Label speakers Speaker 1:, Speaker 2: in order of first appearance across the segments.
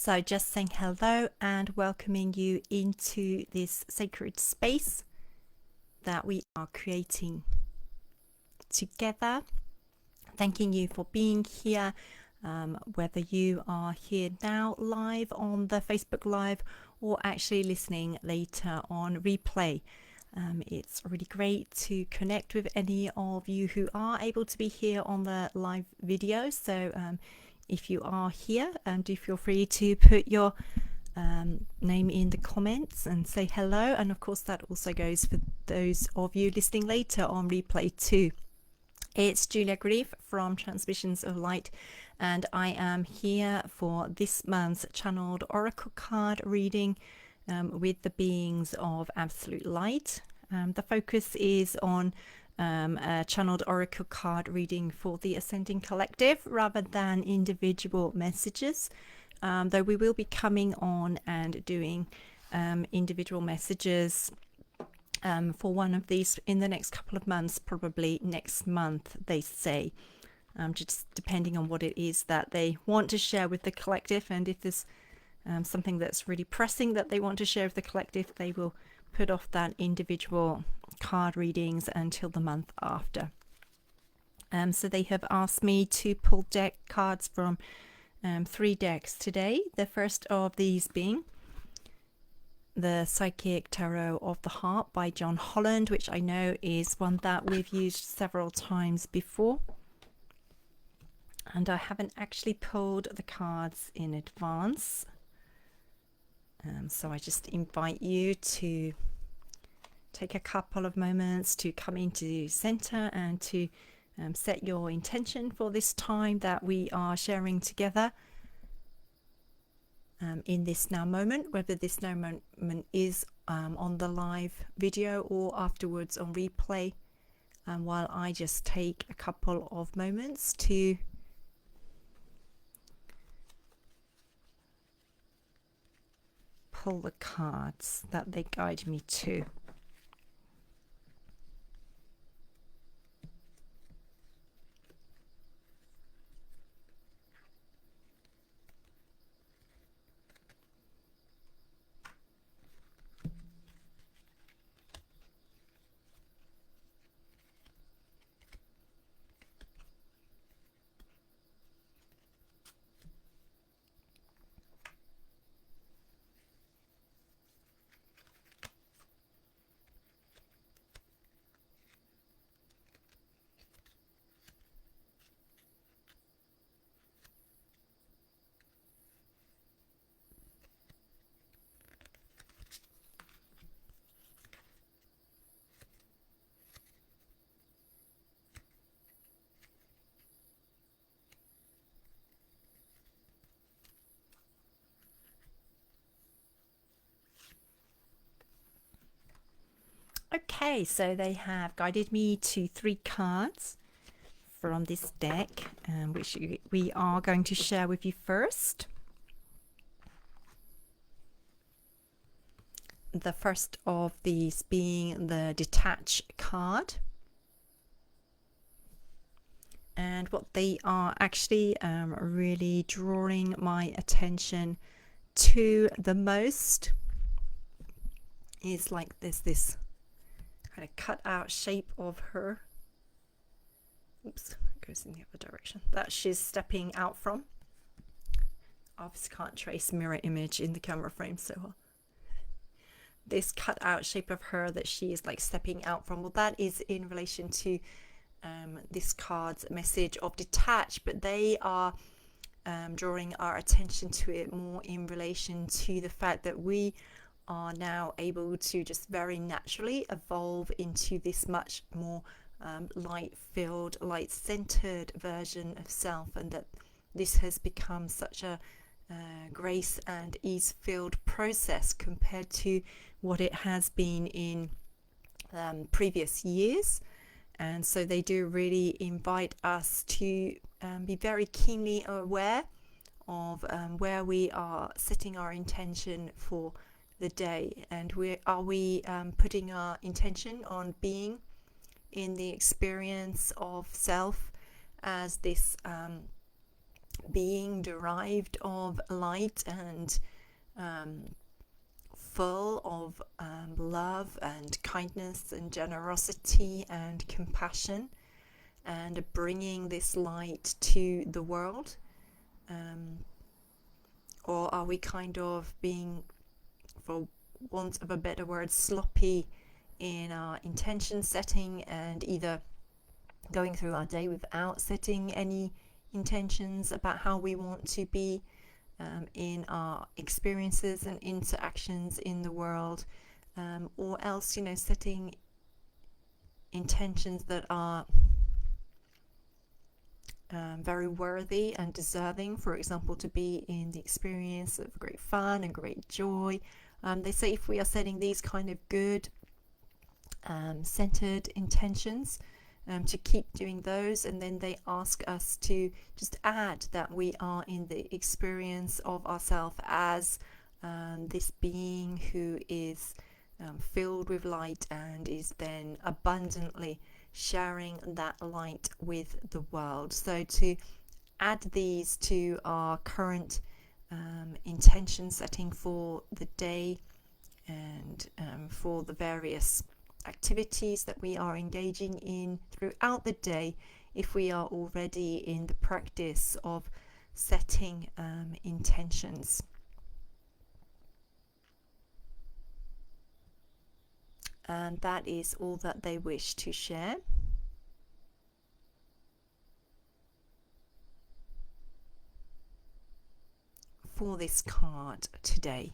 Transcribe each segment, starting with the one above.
Speaker 1: So just saying hello and welcoming you into this sacred space that we are creating together. Thanking you for being here, whether you are here now live on the Facebook Live or actually listening later on replay. It's really great to connect with any of you who are able to be here on the live video. So if you are here, do feel free to put your name in the comments and say hello. And of course, that also goes for those of you listening later on replay too. It's Julia Grief from Transmissions of Light, and I am here for this month's channeled oracle card reading with the beings of absolute light. The focus is on a channeled oracle card reading for the Ascending Collective rather than individual messages, though we will be coming on and doing individual messages for one of these in the next couple of months, probably next month, they say, just depending on what it is that they want to share with the collective. And if there's something that's really pressing that they want to share with the collective, they will put off that individual card readings until the month after. So they have asked me to pull deck cards from 3 decks today. The first of these being the Psychic Tarot of the Heart by John Holland, which I know is one that we've used several times before. And I haven't actually pulled the cards in advance. So I just invite you to take a couple of moments to come into center and to set your intention for this time that we are sharing together. In this now moment, whether this now moment is on the live video or afterwards on replay, while I just take a couple of moments to pull the cards that they guide me to. Okay, so they have guided me to 3 cards from this deck, which we are going to share with you first. The first of these being the Detach card. And what they are actually really drawing my attention to the most is like this kind of cut out shape of her. Oops, it goes in the other direction. That she's stepping out from. Obviously can't trace mirror image in the camera frame so well. This cut out shape of her that she is like stepping out from, well, that is in relation to this card's message of detach, but they are drawing our attention to it more in relation to the fact that we are now able to just very naturally evolve into this much more light-filled, light-centered version of self, and that this has become such a grace and ease-filled process compared to what it has been in previous years. And so they do really invite us to be very keenly aware of where we are setting our intention for the day, and are we putting our intention on being in the experience of self as this being derived of light and full of love and kindness and generosity and compassion, and bringing this light to the world? Or are we kind of being, for want of a better word, sloppy in our intention setting, and either going through our day without setting any intentions about how we want to be in our experiences and interactions in the world, or else, setting intentions that are very worthy and deserving, for example, to be in the experience of great fun and great joy. They say if we are setting these kind of good centered intentions, to keep doing those, and then they ask us to just add that we are in the experience of ourselves as this being who is filled with light, and is then abundantly sharing that light with the world. So to add these to our current intention setting for the day, and for the various activities that we are engaging in throughout the day, if we are already in the practice of setting intentions. And that is all that they wish to share. For this card today.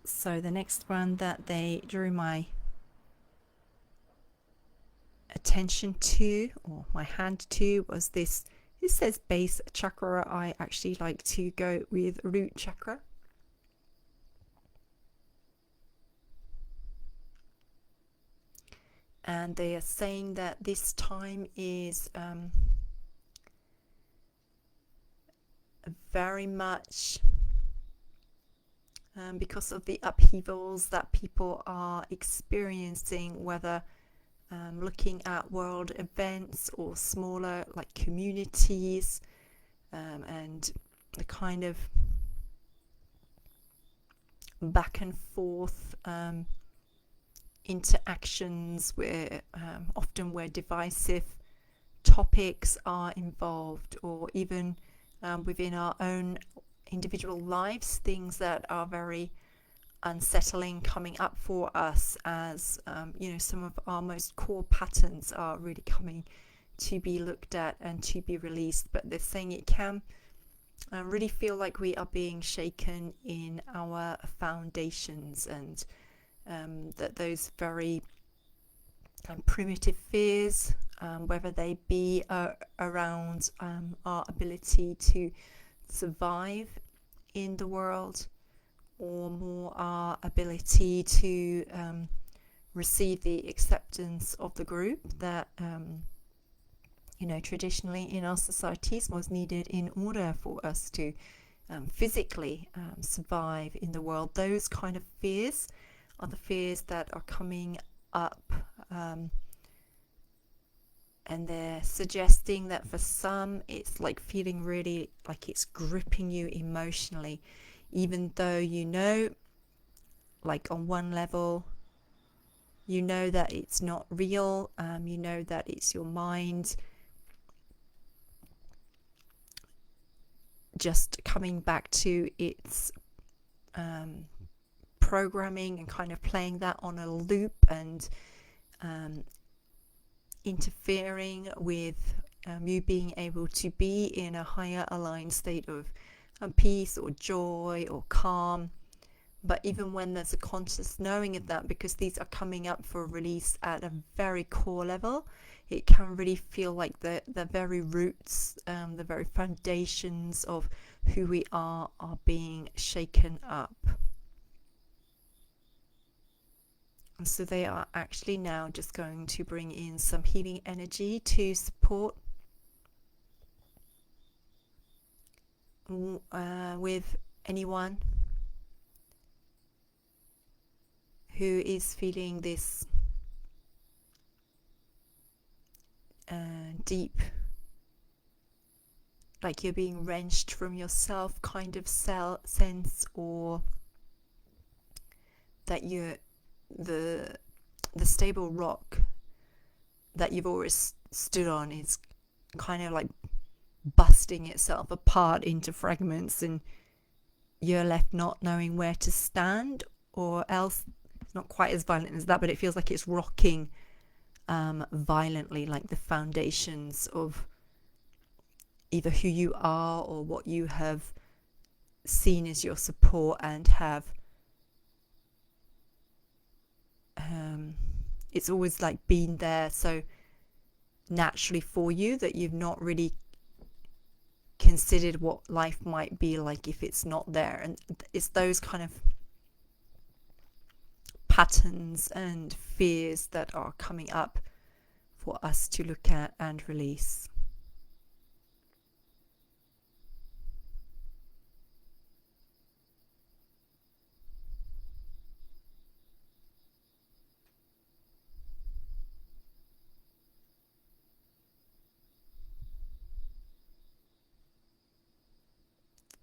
Speaker 1: So the next one that they drew my attention to, or my hand to, was this. It says base chakra. I actually like to go with root chakra. And they are saying that this time is very much because of the upheavals that people are experiencing, whether looking at world events or smaller like communities, and the kind of back and forth interactions where often where divisive topics are involved, or even within our own individual lives, things that are very unsettling coming up for us, as some of our most core patterns are really coming to be looked at and to be released. But they're saying it can really feel like we are being shaken in our foundations, and that those very primitive fears, whether they be around our ability to survive in the world, or more our ability to receive the acceptance of the group that traditionally in our societies was needed in order for us to physically survive in the world. Those kind of fears are the fears that are coming up, and they're suggesting that for some it's like feeling really like it's gripping you emotionally, even though like on one level that it's not real, that it's your mind just coming back to its programming and kind of playing that on a loop, and interfering with you being able to be in a higher aligned state of peace or joy or calm. But even when there's a conscious knowing of that, because these are coming up for release at a very core level, it can really feel like the very roots, the very foundations of who we are being shaken up. And so they are actually now just going to bring in some healing energy to support with anyone who is feeling this deep, like you're being wrenched from yourself kind of sense, or that you're the stable rock that you've always stood on is kind of like busting itself apart into fragments, and you're left not knowing where to stand, or else it's not quite as violent as that, but it feels like it's rocking violently, like the foundations of either who you are or what you have seen as your support and have it's always like been there so naturally for you that you've not really considered what life might be like if it's not there. And it's those kind of patterns and fears that are coming up for us to look at and release.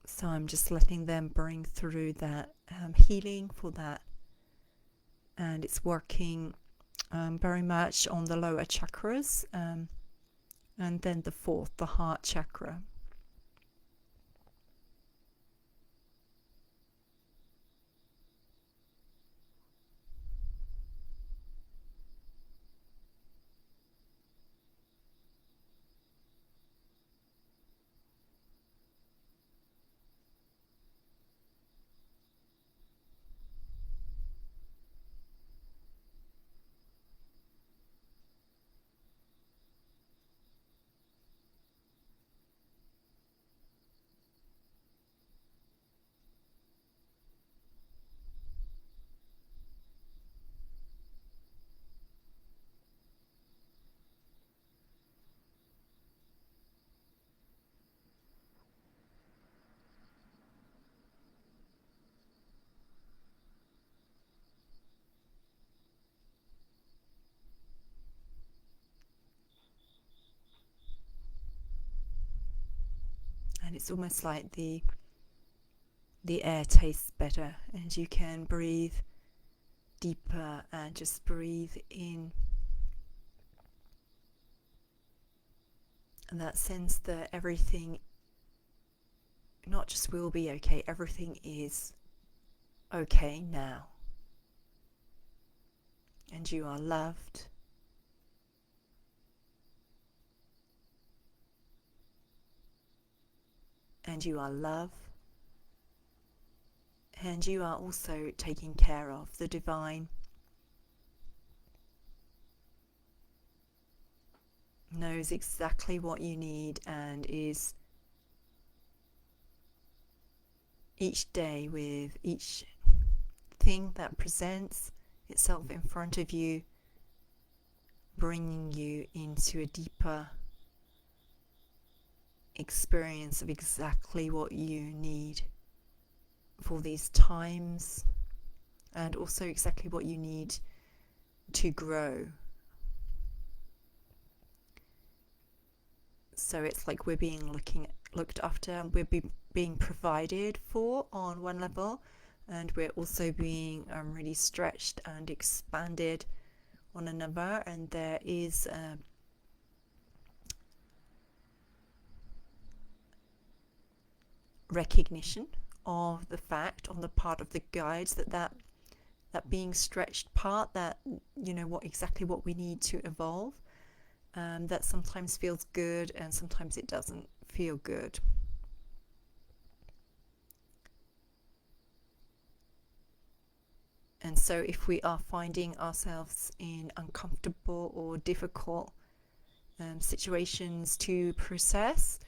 Speaker 1: So I'm just letting them bring through that healing for that. And it's working very much on the lower chakras, and then the fourth, the heart chakra. And it's almost like the air tastes better, and you can breathe deeper and just breathe in. And that sense that everything not just will be okay, everything is okay now. And you are loved. And you are love. And you are also taken care of. The divine knows exactly what you need and is each day with each thing that presents itself in front of you, bringing you into a deeper experience of exactly what you need for these times, and also exactly what you need to grow. So it's like we're being looked after, and we're being provided for on one level, and we're also being really stretched and expanded on another. And there is recognition of the fact on the part of the guides that being stretched part, that what we need to evolve, that sometimes feels good and sometimes it doesn't feel good. And so if we are finding ourselves in uncomfortable or difficult situations to process,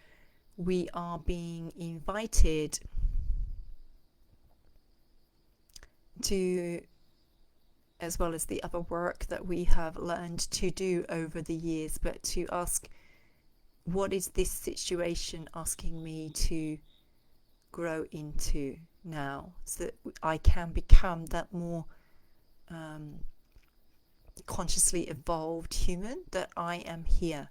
Speaker 1: we are being invited to, as well as the other work that we have learned to do over the years, but to ask, what is this situation asking me to grow into now, so that I can become that more consciously evolved human that I am here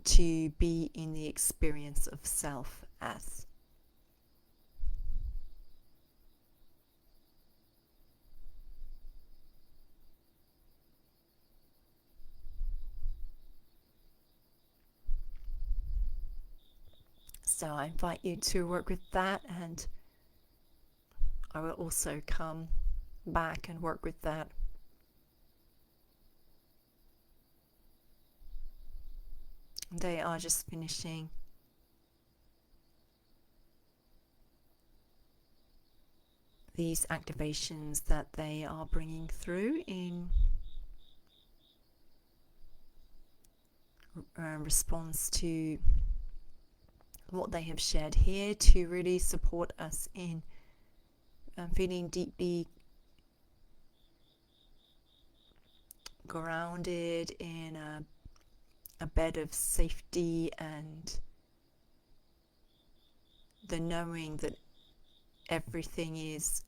Speaker 1: to be in the experience of self as. So I invite you to work with that, and I will also come back and work with that. They are just finishing these activations that they are bringing through in response to what they have shared here, to really support us in feeling deeply grounded in a bed of safety, and the knowing that everything is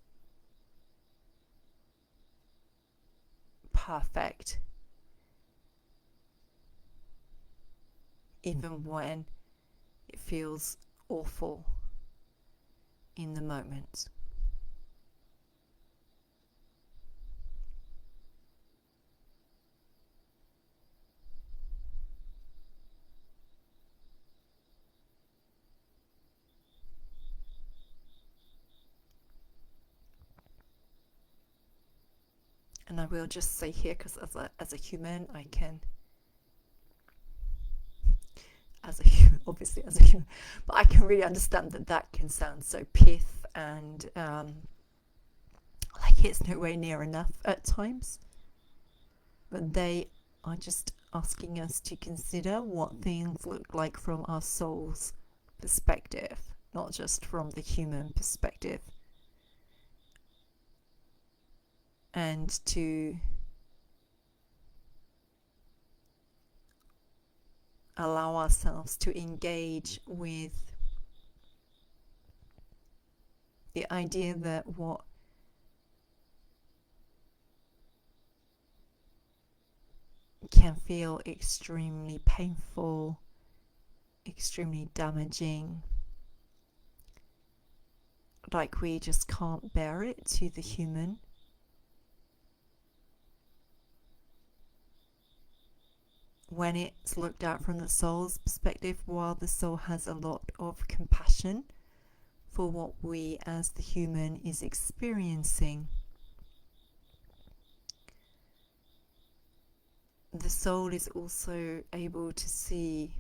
Speaker 1: perfect, even when it feels awful in the moment. And I will just say here, because as a human, I can, obviously as a human, but I can really understand that can sound so pith and like it's nowhere near enough at times. But they are just asking us to consider what things look like from our soul's perspective, not just from the human perspective. And to allow ourselves to engage with the idea that what can feel extremely painful, extremely damaging, like we just can't bear it to the human, when it's looked at from the soul's perspective, while the soul has a lot of compassion for what we as the human is experiencing, the soul is also able to see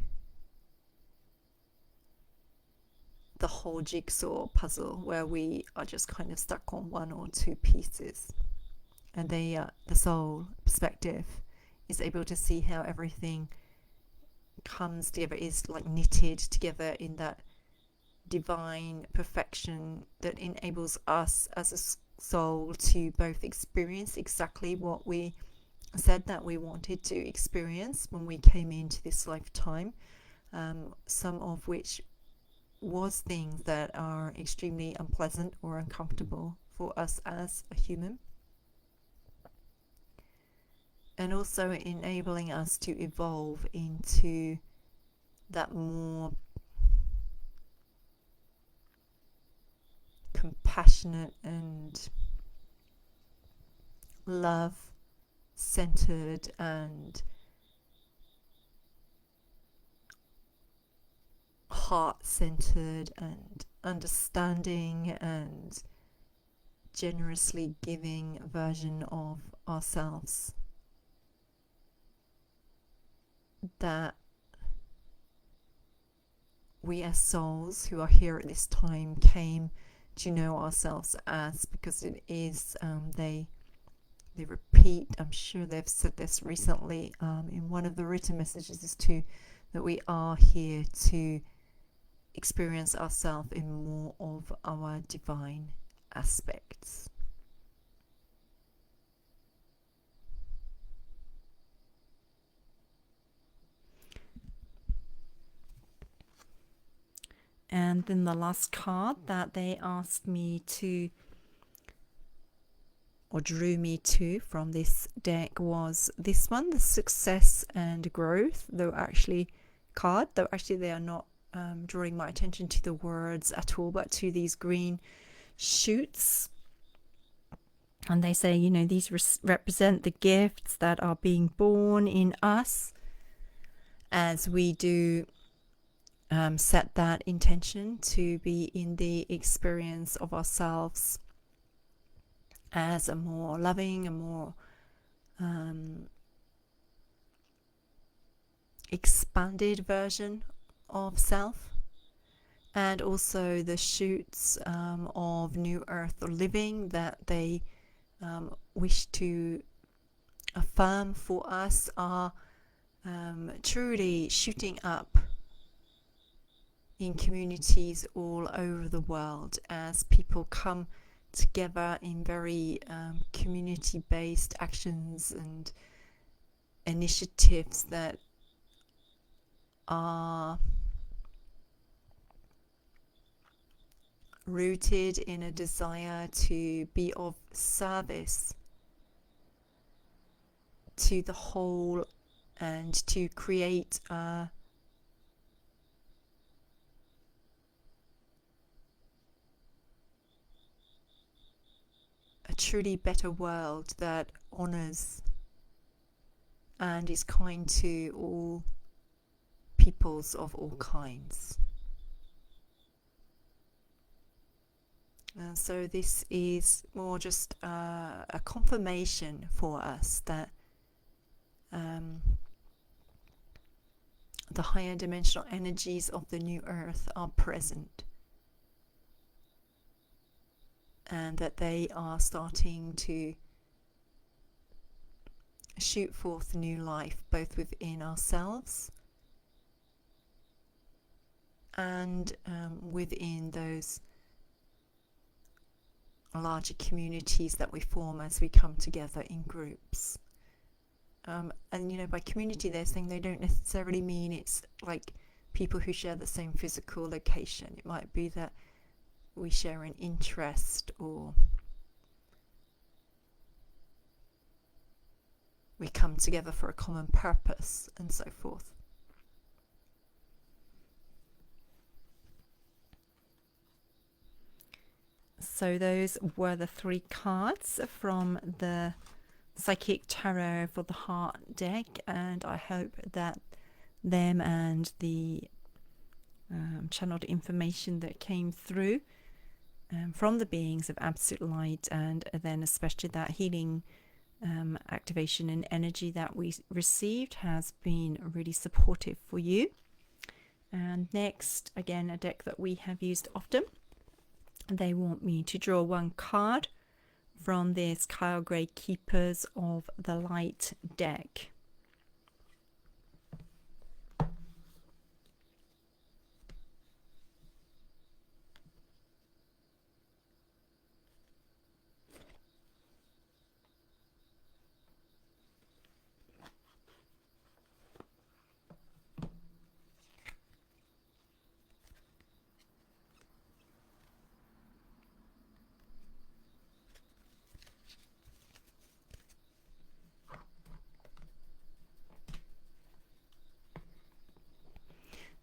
Speaker 1: the whole jigsaw puzzle, where we are just kind of stuck on one or two pieces, and the soul perspective is able to see how everything comes together, is like knitted together in that divine perfection that enables us as a soul to both experience exactly what we said that we wanted to experience when we came into this lifetime, some of which was things that are extremely unpleasant or uncomfortable for us as a human, and also enabling us to evolve into that more compassionate and love-centered and heart-centered and understanding and generously giving version of ourselves that we as souls who are here at this time came to know ourselves as, because it is they repeat, I'm sure they've said this recently in one of the written messages, is to that we are here to experience ourselves in more of our divine aspects. And then the last card that they asked me to, or drew me to from this deck, was this one, the success and growth. Though actually card, though actually they are not drawing my attention to the words at all, but to these green shoots. And they say, you know, these represent the gifts that are being born in us as we do set that intention to be in the experience of ourselves as a more loving, a more expanded version of self. And also the shoots of New Earth living that they wish to affirm for us are truly shooting up in communities all over the world as people come together in very community-based actions and initiatives that are rooted in a desire to be of service to the whole and to create a truly better world that honors and is kind to all peoples of all kinds. So this is more just a confirmation for us that the higher dimensional energies of the new earth are present, and that they are starting to shoot forth new life both within ourselves and within those larger communities that we form as we come together in groups. And you know, by community they're saying they don't necessarily mean it's like people who share the same physical location. It might be that we share an interest, or we come together for a common purpose, and so forth. So those were the 3 cards from the Psychic Tarot for the Heart deck, and I hope that them and the channeled information that came through from the beings of absolute light, and then especially that healing activation and energy that we received, has been really supportive for you. And next, again, a deck that we have used often. They want me to draw 1 card from this Kyle Gray Keepers of the Light deck.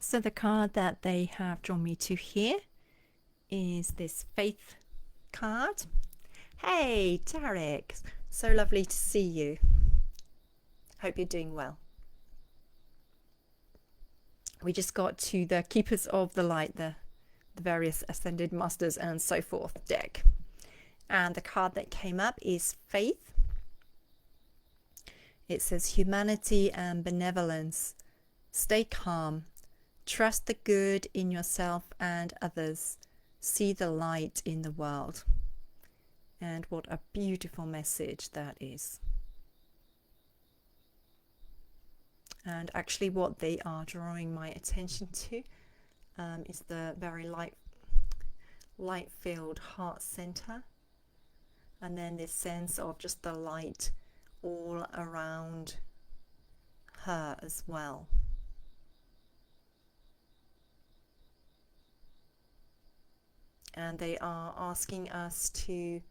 Speaker 1: So the card that they have drawn me to here is this Faith card. Hey, Tarek, so lovely to see you. Hope you're doing well. We just got to the Keepers of the Light, the various Ascended Masters and so forth deck. And the card that came up is Faith. It says humanity and benevolence. Stay calm. Trust the good in yourself and others. See the light in the world. And what a beautiful message that is. And actually what they are drawing my attention to is the very light-filled heart center. And then this sense of just the light all around her as well. And they are asking us to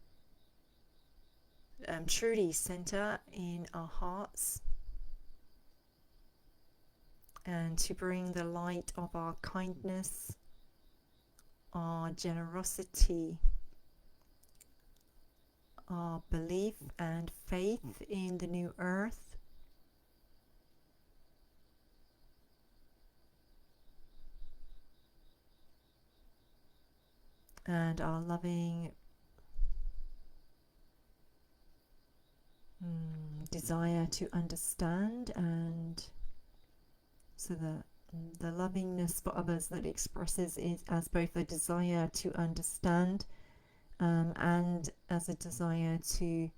Speaker 1: truly center in our hearts and to bring the light of our kindness, our generosity, our belief and faith in the new earth, and our loving desire to understand, and so the lovingness for others that expresses is as both a desire to understand and as a desire to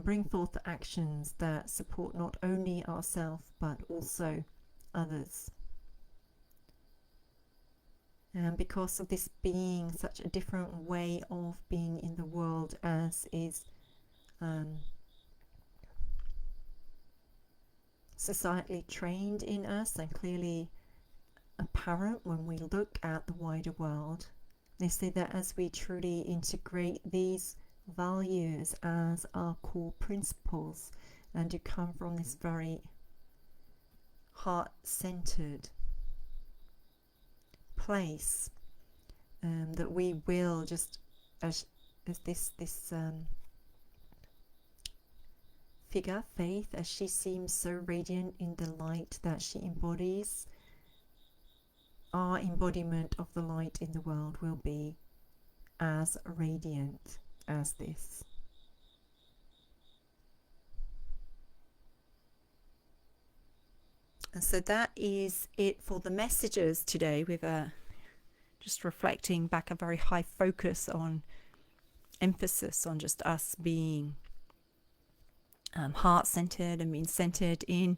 Speaker 1: bring forth actions that support not only ourselves but also others. And because of this being such a different way of being in the world as is societally trained in us and clearly apparent when we look at the wider world, they say that as we truly integrate these values as our core principles and to come from this very heart-centered place, that we will just as this figure, Faith, as she seems so radiant in the light that she embodies, our embodiment of the light in the world will be as radiant as this. And so that is it for the messages today, with just reflecting back a very high focus on emphasis on just us being heart-centered and being centered in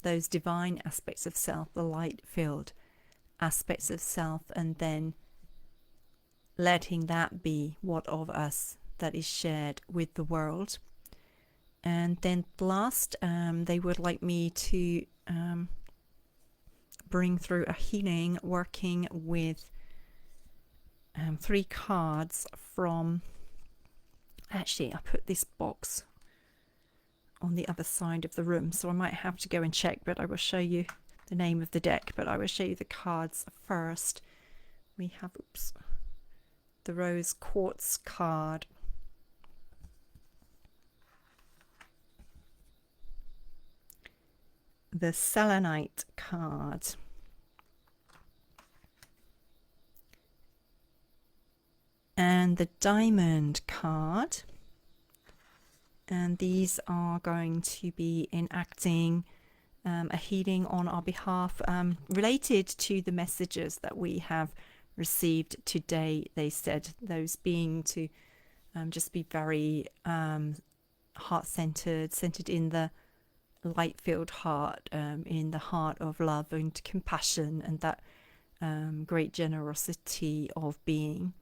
Speaker 1: those divine aspects of self, the light-filled aspects of self, and then letting that be what of us that is shared with the world. And then last, they would like me to bring through a healing working with 3 cards from, actually I put this box on the other side of the room, so I might have to go and check, but I will show you the name of the deck, but I will show you the cards first. We have, the Rose Quartz card, the Selenite card, and the Diamond card. And these are going to be enacting a healing on our behalf related to the messages that we have received today. They said those being to just be very heart-centered, centered in the light-filled heart, in the heart of love and compassion, and that great generosity of being.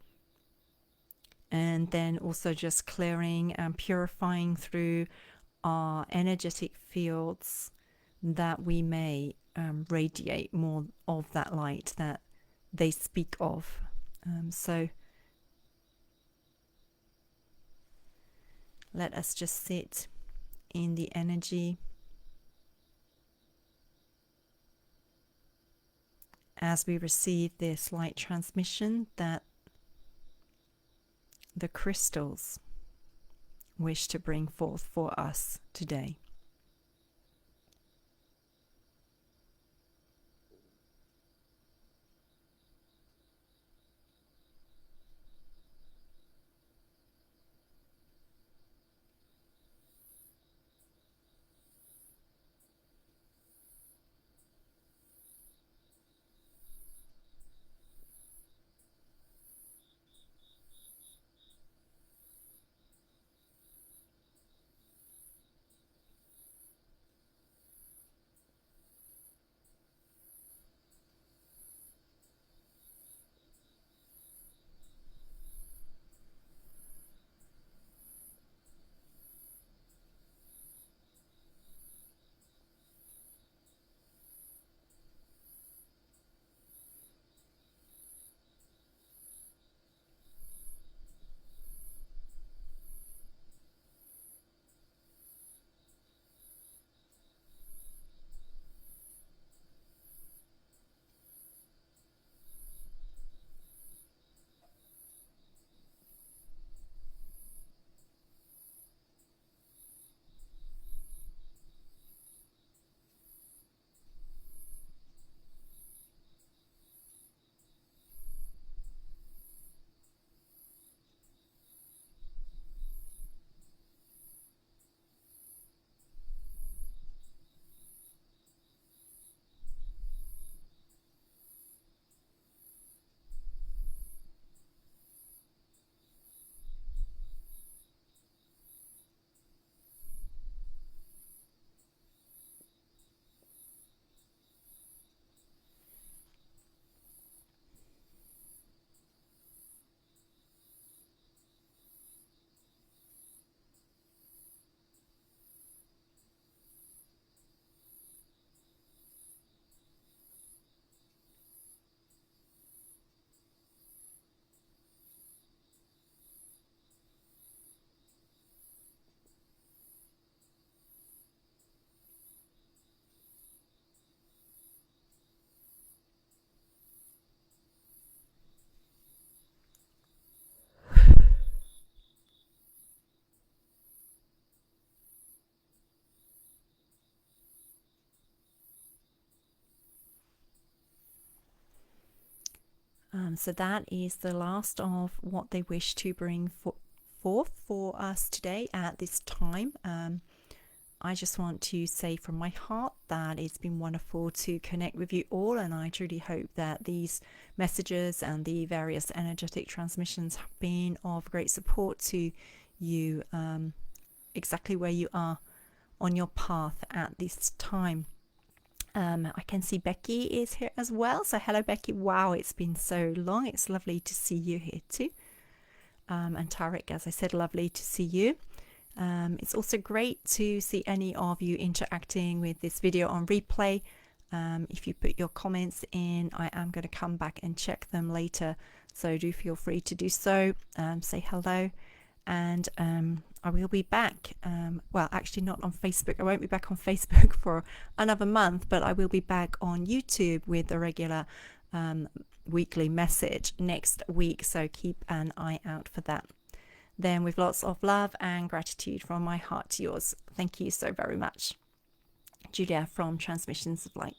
Speaker 1: And then also just clearing and purifying through our energetic fields, that we may radiate more of that light that they speak of. So let us just sit in the energy as we receive this light transmission that the crystals wish to bring forth for us today. So that is the last of what they wish to bring forth for us today at this time. I just want to say from my heart that it's been wonderful to connect with you all, and I truly hope that these messages and the various energetic transmissions have been of great support to you, exactly where you are on your path at this time. I can see Becky is here as well. So hello, Becky. Wow, it's been so long. It's lovely to see you here too. And Tarek, as I said, lovely to see you. It's also great to see any of you interacting with this video on replay. If you put your comments in, I am going to come back and check them later. So do feel free to do so. Say hello. And I will be back, well, actually not on Facebook. I won't be back on Facebook for another month, but I will be back on YouTube with a regular weekly message next week. So keep an eye out for that. Then with lots of love and gratitude from my heart to yours. Thank you so very much. Julia from Transmissions of Light.